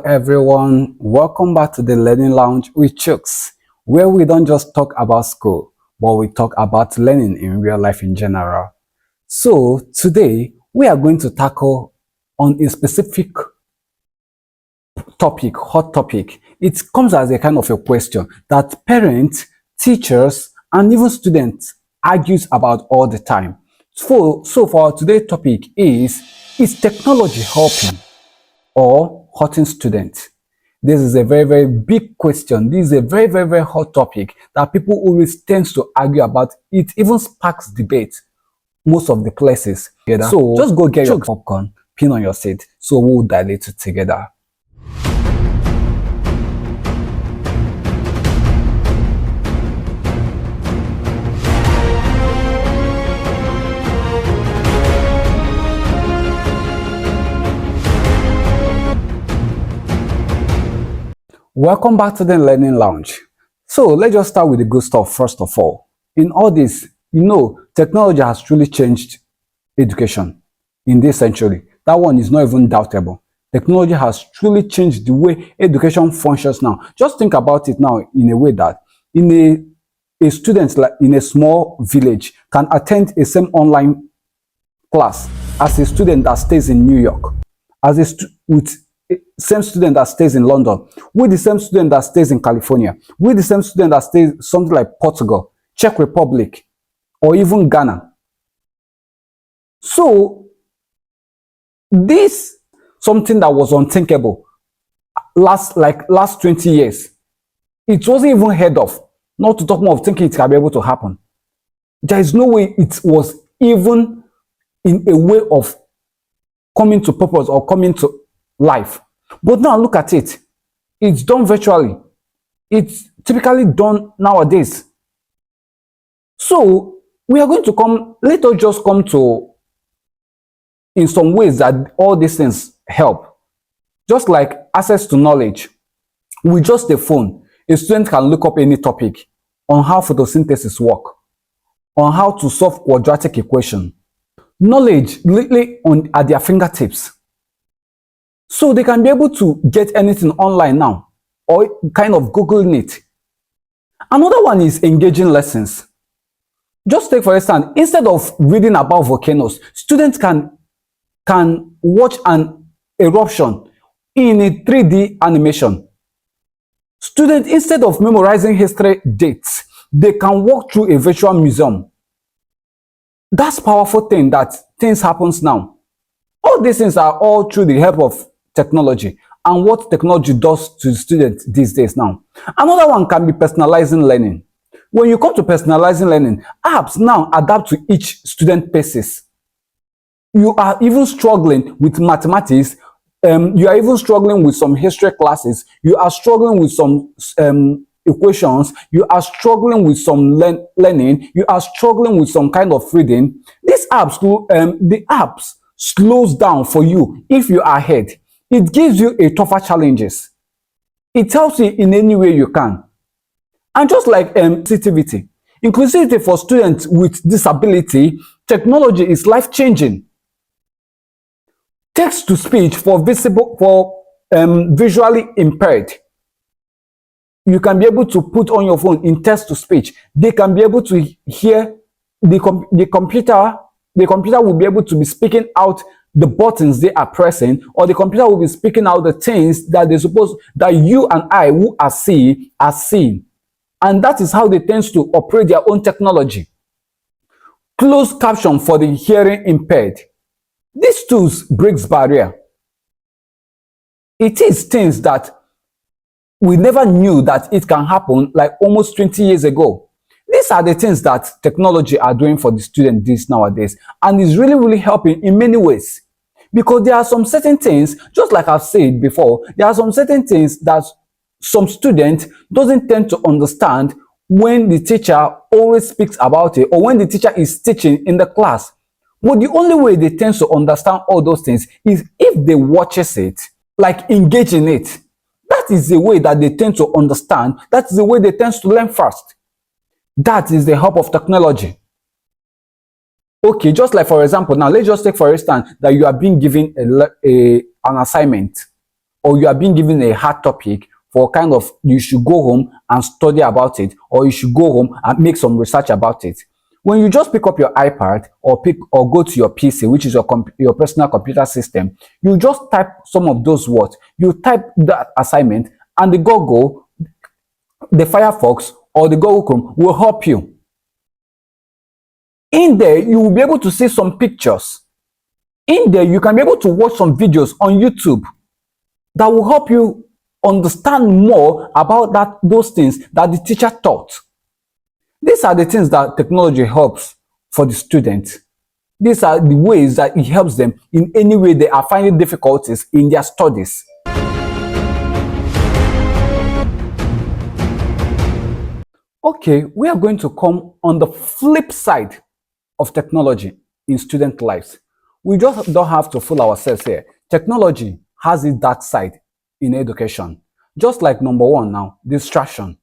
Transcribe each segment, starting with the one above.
everyone, welcome back to the Learning Lounge with Chuks, where we don't just talk about school, but we talk about learning in real life in general. So today we are going to tackle on a specific topic, hot topic. It comes as a kind of a question that parents, teachers, and even students argues about all the time. So for our today's topic is technology helping or hurting students? This is a very big question. This is a very hot topic that people always tend to argue about. It even sparks debate most of the places. So just go get your popcorn, pin on your seat, so we'll dilate it together. Welcome back to the Learning Lounge. So let's just start with the good stuff first of all. In all this, technology has truly changed education in this century. That one is not even doubtable. Technology has truly changed the way education functions now. Just think about it now in a way that a student like in a small village can attend a same online class as a student that stays in New York, with same student that stays in London, with the same student that stays in California, with the same student that stays something like Portugal, Czech Republic, or even Ghana. So this something that was unthinkable last 20 years. It wasn't even heard of, not to talk more of thinking it can be able to happen. There is no way it was even in a way of coming to purpose or coming to life. But now look at it. It's done virtually. It's typically done nowadays. So we are going to let us just come to, in some ways, that all these things help. Just like access to knowledge. With just a phone, a student can look up any topic on how photosynthesis work, on how to solve quadratic equation. Knowledge literally at their fingertips. So they can be able to get anything online now, or kind of Googling it. Another one is engaging lessons. Just take for instance, instead of reading about volcanoes, students can watch an eruption in a 3D animation. Students, instead of memorizing history dates, they can walk through a virtual museum. That's powerful thing that things happens now. All these things are all through the help of technology and what technology does to students these days now. Another one can be personalizing learning. When you come to personalizing learning, apps now adapt to each student paces. You are even struggling with mathematics, you are even struggling with some history classes, you are struggling with some equations, you are struggling with some learning, you are struggling with some kind of reading. These apps, the apps slows down for you if you are ahead. It gives you a tougher challenges. It helps you in any way you can. And just like inclusivity for students with disability, technology is life-changing. Text-to-speech for visually impaired. You can be able to put on your phone in text-to-speech. They can be able to hear the computer. The computer will be able to be speaking out the buttons they are pressing, or the computer will be speaking out the things that that you and I who are seeing are seeing. And that is how they tend to operate their own technology. Closed caption for the hearing impaired. These tools breaks barrier. It is things that we never knew that it can happen like almost 20 years ago. These are the things that technology are doing for the student these nowadays, and is really helping in many ways. Because there are some certain things, just like I've said before, there are some certain things that some student doesn't tend to understand when the teacher always speaks about it, or when the teacher is teaching in the class. But the only way they tend to understand all those things is if they watches it, like engage in it. That is the way that they tend to understand. That is the way they tend to learn fast. That is the help of technology. Okay, just like for example, now let's just take for instance that you are being given an assignment. or you are being given a hard topic for kind of you should go home and study about it, or you should go home and make some research about it. When you just pick up your iPad or go to your PC, which is your personal computer system, you just type some of those words. You type that assignment, and the Firefox or the Google Chrome will help you. In there, you will be able to see some pictures. In there, you can be able to watch some videos on YouTube that will help you understand more about those things that the teacher taught. These are the things that technology helps for the student. These are the ways that it helps them in any way they are finding difficulties in their studies. Okay, we are going to come on the flip side of technology in student lives. We just don't have to fool ourselves here. Technology has its dark side in education. Just like number one now, distraction.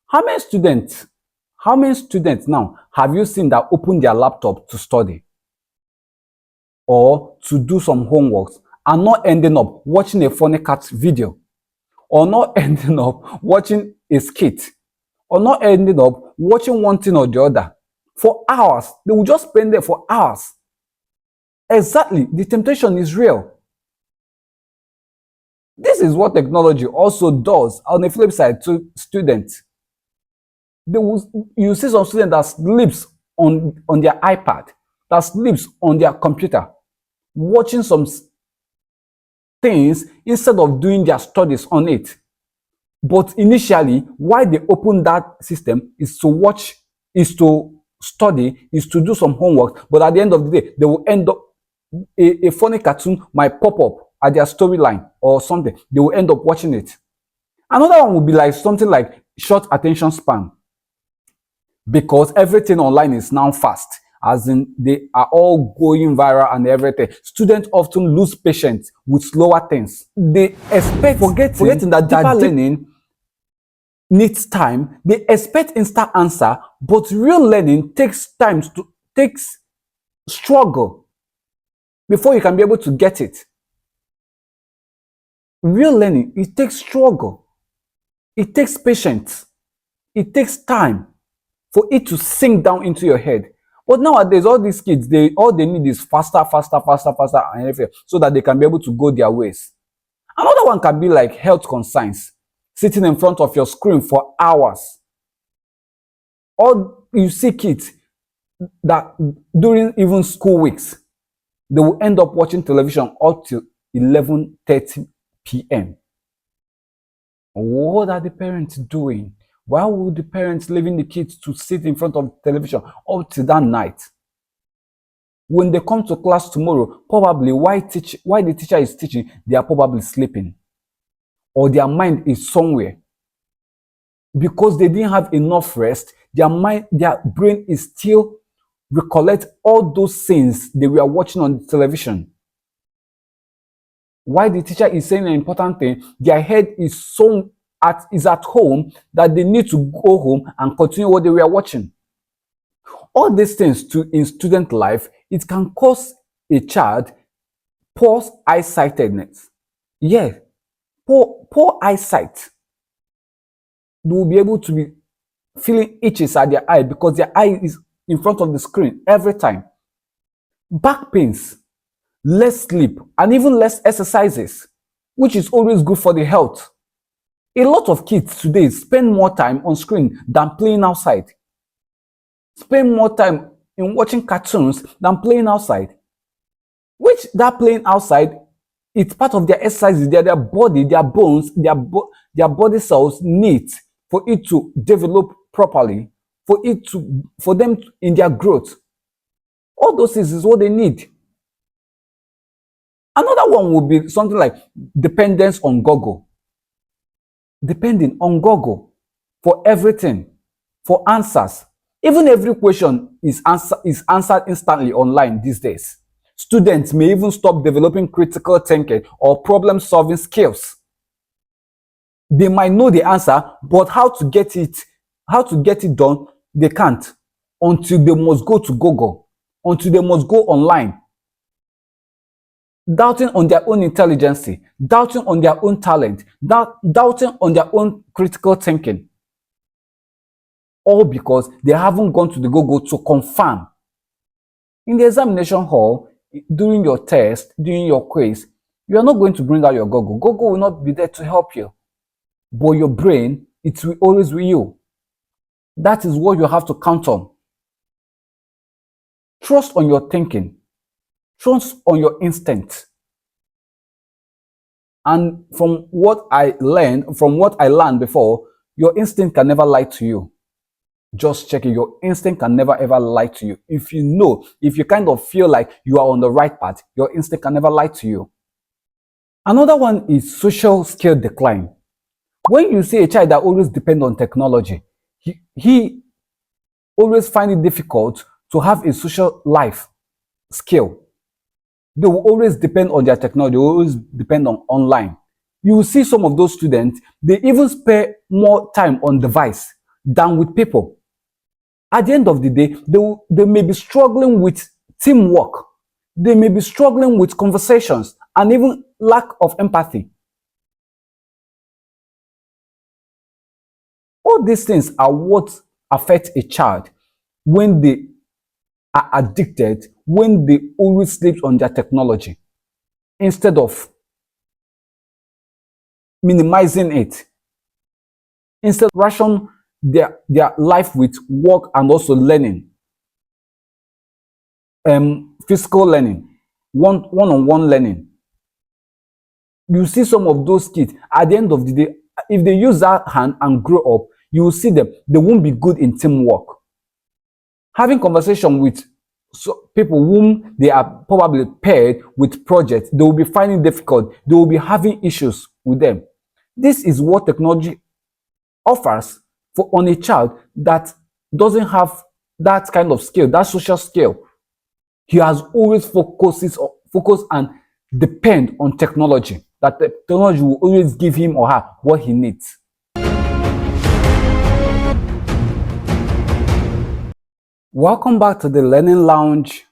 How many students now have you seen that open their laptop to study or to do some homeworks and not ending up watching a funny cat video, or not ending up watching a skit, or not ending up watching one thing or the other for hours? They will just spend there for hours. Exactly, the temptation is real. This is what technology also does on the flip side to students. You see some student that sleeps on their iPad, that sleeps on their computer, watching some things instead of doing their studies on it. But initially, why they open that system is to watch, is to study, is to do some homework. But at the end of the day, they will end up, a funny cartoon might pop up at their storyline or something. They will end up watching it. Another one would be like something like short attention span, because everything online is now fast, as in they are all going viral and everything. Students often lose patience with slower things. They expect, forgetting that deeper learning needs time. They expect instant answer, but real learning takes struggle before you can be able to get it. Real learning, it takes struggle. It takes patience. It takes time for it to sink down into your head. But nowadays, all these kids, all they need is faster, and everything, so that they can be able to go their ways. Another one can be like health concerns, sitting in front of your screen for hours. Or you see kids that during even school weeks, they will end up watching television up till 11:30 p.m. What are the parents doing? Why would the parents leaving the kids to sit in front of television up till that night? When they come to class tomorrow, probably while the teacher is teaching, they are probably sleeping, or their mind is somewhere. Because they didn't have enough rest, their brain is still recollect all those things they were watching on the television. While the teacher is saying an important thing, their head is at home, that they need to go home and continue what they were watching. All these things in student life, it can cause a child poor eyesightedness. Yeah, poor eyesight. They will be able to be feeling itches at their eye because their eye is in front of the screen every time. Back pains, less sleep, and even less exercises, which is always good for the health. A lot of kids today spend more time on screen than playing outside. Spend more time in watching cartoons than playing outside. Which that playing outside, it's part of their exercises, their body, their bones, their body cells need for it to develop properly, for them in their growth. All those things is what they need. Another one would be something like dependence on Google. Depending on Google for everything, for answers. Even every question is answered instantly online these days. Students may even stop developing critical thinking or problem-solving skills. They might know the answer, but how to get it done, they can't, until they must go to Google, until they must go online. doubting on their own intelligence, doubting on their own talent, doubting on their own critical thinking. All because they haven't gone to the Google to confirm. In the examination hall, during your test, during your quiz, you are not going to bring out your Google. Google will not be there to help you. But your brain, it will always be you. That is what you have to count on. Trust on your thinking. Trust on your instinct. And from what I learned before, your instinct can never lie to you. Just check it. Your instinct can never ever lie to you. If you kind of feel like you are on the right path, your instinct can never lie to you. Another one is social skill decline. When you see a child that always depends on technology, he always find it difficult to have a social life skill. They will always depend on their technology, they will always depend on online. You will see some of those students, they even spend more time on device than with people. At the end of the day, they may be struggling with teamwork. They may be struggling with conversations and even lack of empathy. All these things are what affect a child when they are addicted, when they always sleep on their technology, instead of minimizing it, instead ration their life with work and also learning, physical learning, one-on-one learning. You see some of those kids, at the end of the day, if they use that hand and grow up, you will see them, they won't be good in teamwork. Having conversation with people whom they are probably paired with projects, they will be finding difficult. They will be having issues with them. This is what technology offers on a child that doesn't have that kind of skill, that social skill. He has always focus and depend on technology. That the technology will always give him or her what he needs. Welcome back to the Learning Lounge.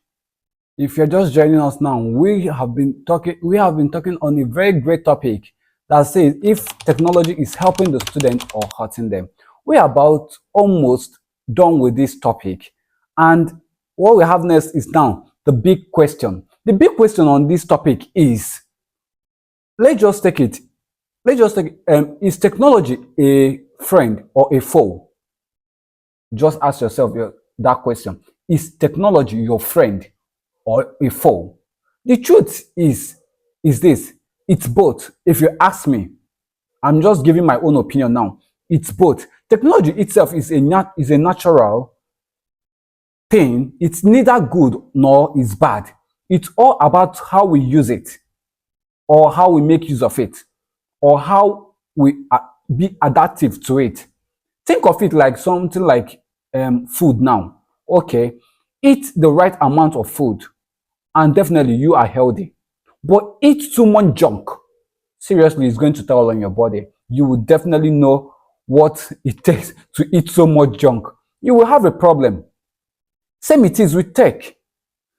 If you're just joining us now, we have been talking on a very great topic that says if technology is helping the student or hurting them. We are about almost done with this topic, and what we have next is now the big question. The big question on this topic is, let's just take it. Is technology a friend or a foe? Just ask yourself that question. Is technology your friend or a foe? The truth is this. It's both. If you ask me, I'm just giving my own opinion now. It's both. Technology itself is a natural thing. It's neither good nor is bad. It's all about how we use it, or how we make use of it, or how we be adaptive to it. Think of it like something like food now. Okay, eat the right amount of food and definitely you are healthy. But eat too much junk, seriously, it's going to tell on your body. You will definitely know what it takes to eat so much junk. You will have a problem. Same it is with tech.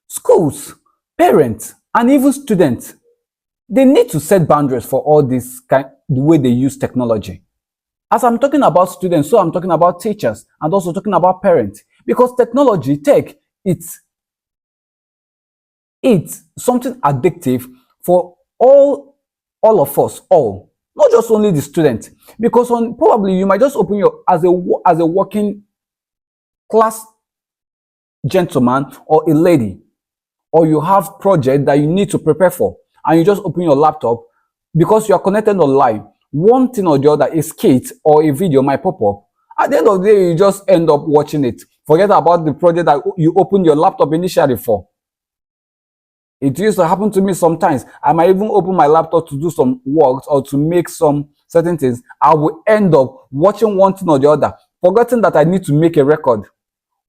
Schools, parents, and even students, they need to set boundaries for all this the way they use technology. As I'm talking about students, so I'm talking about teachers and also talking about parents. Because technology, tech, it's something addictive for all of us, not just only the students. Because probably you might just open your, as a working class gentleman or a lady, or you have project that you need to prepare for, and you just open your laptop because you are connected online. One thing or the other, a skit or a video might pop up. At the end of the day, you just end up watching it. Forget about the project that you opened your laptop initially for. It used to happen to me sometimes. I might even open my laptop to do some work or to make some certain things. I will end up watching one thing or the other, forgetting that I need to make a record,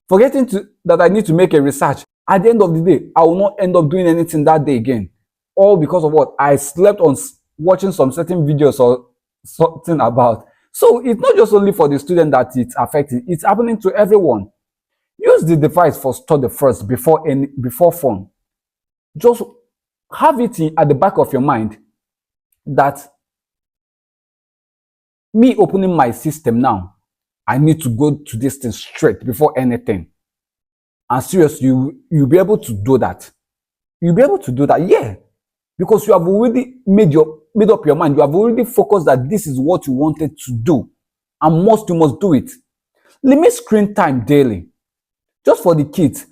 forgetting that I need to make a research. At the end of the day, I will not end up doing anything that day again. All because of what? I slept on watching some certain videos or something about. So it's not just only for the student that it's affecting, it's happening to everyone. Use the device for study first before phone. Just have it at the back of your mind that me opening my system now, I need to go to this thing straight before anything. And seriously, you'll be able to do that. You'll be able to do that, yeah. Because you have already made up your mind. You have already focused that this is what you wanted to do. And you must do it. Limit screen time daily. Just for the kids,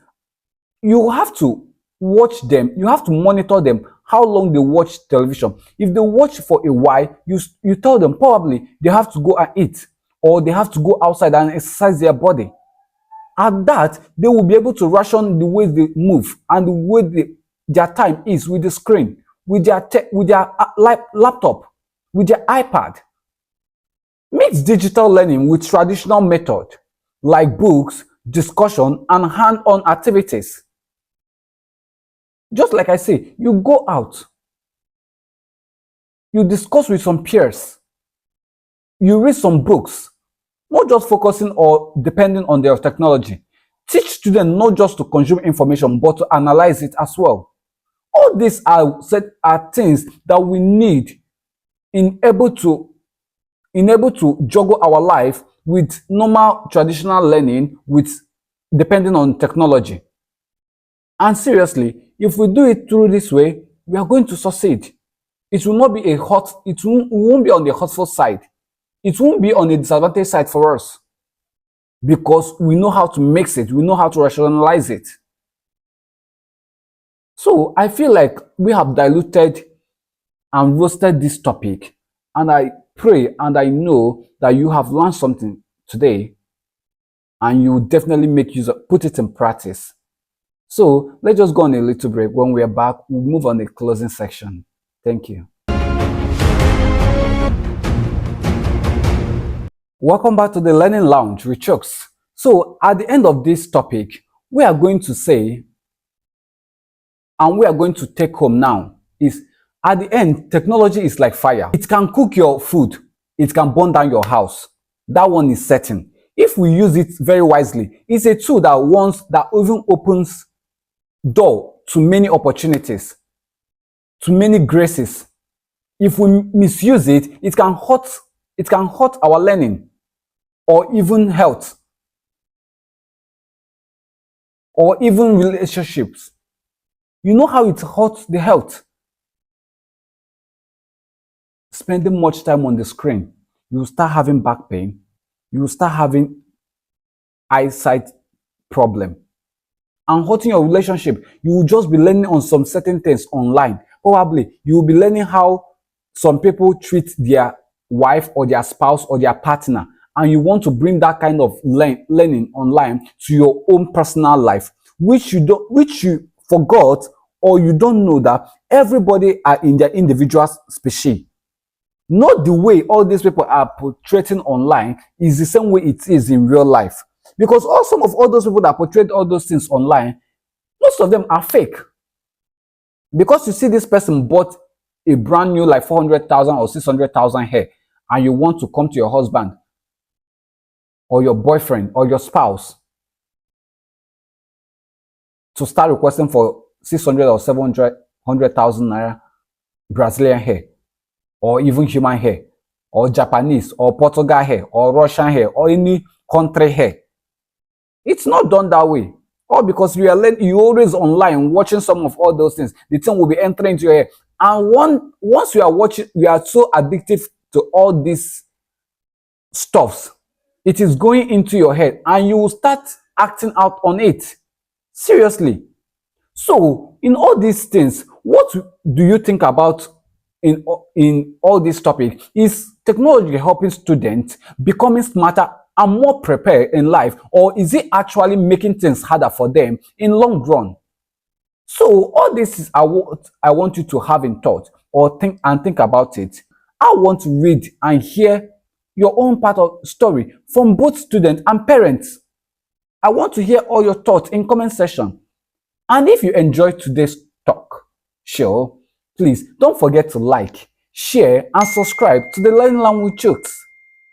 you have to watch them. You have to monitor them, how long they watch television. If they watch for a while, you tell them probably they have to go and eat, or they have to go outside and exercise their body. At that, they will be able to ration the way they move and the way their time is with the screen, with their laptop, with their iPad. Mix digital learning with traditional method like books, discussion, and hand-on activities. Just like I say, you go out, you discuss with some peers, you read some books, not just focusing or depending on their technology. Teach students not just to consume information, but to analyze it as well. All these are things that we need in able to juggle our life with normal traditional learning with depending on technology. And seriously, if we do it through this way, we are going to succeed. It will not be it won't be on the hurtful side. It won't be on a disadvantage side for us, because we know how to mix it, we know how to rationalize it. So I feel like we have diluted and roasted this topic, and I pray and I know that you have learned something today, and you will definitely put it in practice. So let's just go on a little break. When we are back, we'll move on the closing section. Thank you. Welcome back to the Learning Lounge with Chuks. So at the end of this topic, we are going to say, and we are going to take home now, is at the end, technology is like fire. It can cook your food. It can burn down your house. That one is certain. If we use it very wisely, it's a tool that even opens door to many opportunities, to many graces. If we misuse it, it can hurt our learning, or even health, or even relationships. You know how it hurts the health? Spending much time on the screen, you will start having back pain, you will start having eyesight problem, and hurting your relationship. You will just be learning on some certain things online. Probably you will be learning how some people treat their wife or their spouse or their partner, and you want to bring that kind of learning online to your own personal life, which you forgot, or you don't know that everybody are in their individual species. Not the way all these people are portraying online is the same way it is in real life. Because some of all those people that portray all those things online, most of them are fake. Because you see this person bought a brand new like 400,000 or 600,000 hair, and you want to come to your husband or your boyfriend or your spouse to start requesting for 600 or 700,000 naira Brazilian hair, or even human hair, or Japanese, or Portugal hair, or Russian hair, or any country hair. It's not done that way. Or because you always online watching some of all those things, the thing will be entering into your head. And once you are watching, you are so addicted to all these stuffs. It is going into your head, and you will start acting out on it. Seriously. So, in all these things, what do you think about in all this topic? Is technology helping students becoming smarter and more prepared in life, or is it actually making things harder for them in long run? So all this is I want you to have in thought, or think about it. I want to read and hear your own part of story from both students and parents. I want to hear all your thoughts in comment section. And if you enjoyed today's talk show, please don't forget to like, share, and subscribe to the Learning Lounge with Chuks,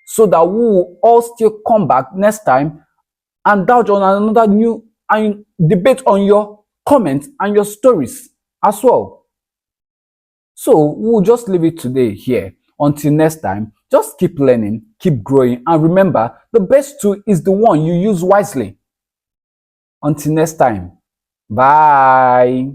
so that we will all still come back next time and doubt on another new and debate on your comments and your stories as well. So we'll just leave it today here. Until next time, just keep learning, keep growing, and remember, the best tool is the one you use wisely. Until next time, bye.